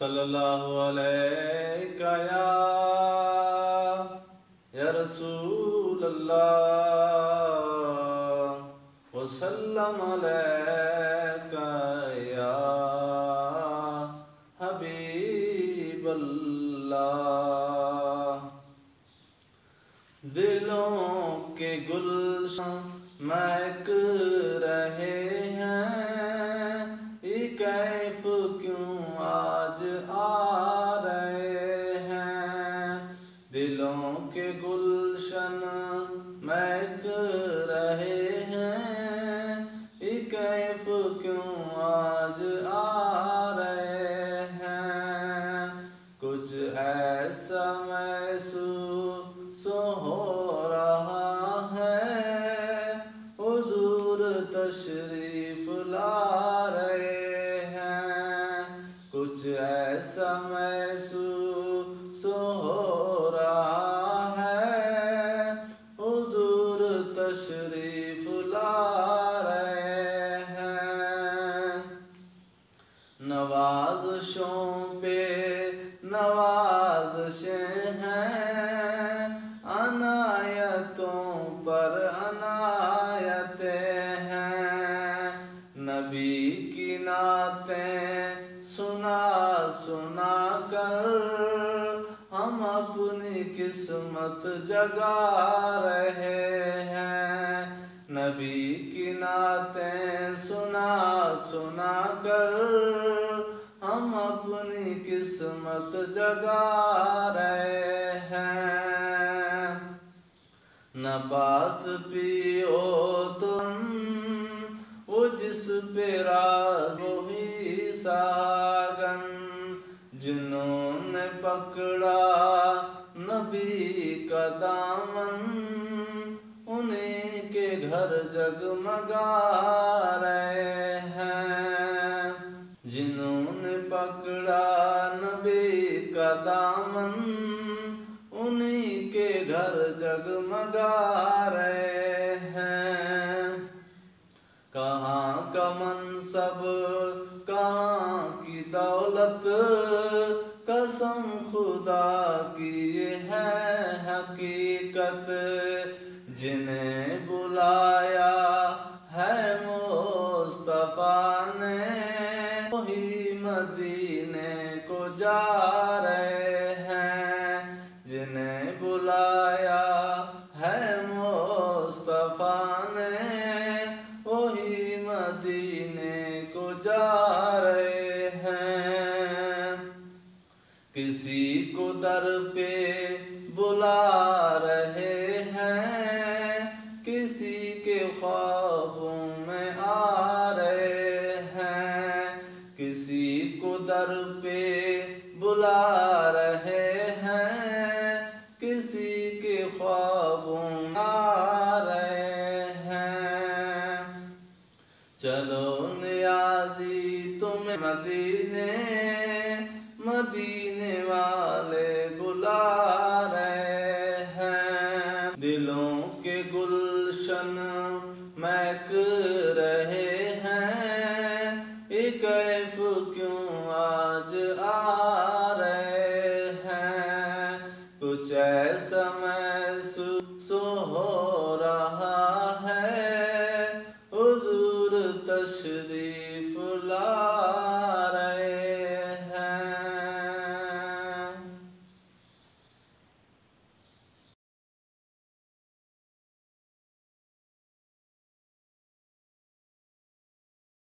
सल्लल्लाहु अलैका या रसूल अल्लाह वसल्लम अलैका या हबीब अल्लाह। दिलों के गुलशन महक रहे हैं, ये कैफ क्यों आज आ रहे हैं। दिलों के गुलशन महक रहे हैं, ये कैफ क्यों आज आ रहे हैं। कुछ ऐसा महसूस हो रहा है, हुजूर तशरीफ ला रहे हैं। कुछ ऐसा महसूस हो रहा है, हुजूर तशरीफ ला रहे हैं। नवाज़शों पे नवाज़शें हैं, अनायतों पर अनायतें हैं। नबी की नातें सुना सुना कर हम अपनी किस्मत जगा रहे हैं। नबी की नातें सुना सुना कर हम अपनी किस्मत जगा रहे हैं। न पास पियो तुम वो जिस पे राज वही सागन, जिन्होंने पकड़ा नबी का दामन, उन्हीं के घर जगमगा रहे हैं। जिन्होंने पकड़ा नबी का दामन, उन्हीं के घर जगमगा रहे हैं। कहाँ का मनसब कहाँ की दौलत, कसम खुदा की ये है हकीकत। जिन्हें बुलाया है मुस्तफा ने, वही मदीने को जा रहे हैं। जिन्हें बुलाया है मुस्तफा ने, वही मदीने को जा रहे हैं। किसी को दर पे बुला रहे हैं, किसी के ख्वाबों में आ रहे हैं। किसी को दर पे बुला रहे हैं, किसी के ख्वाबों में आ रहे हैं। चलो नियाज़ी तुम्हें मदीने, मदीने वाले बुला रहे हैं। दिलों के गुलशन महक रहे हैं, ये कैफ क्यों आज आ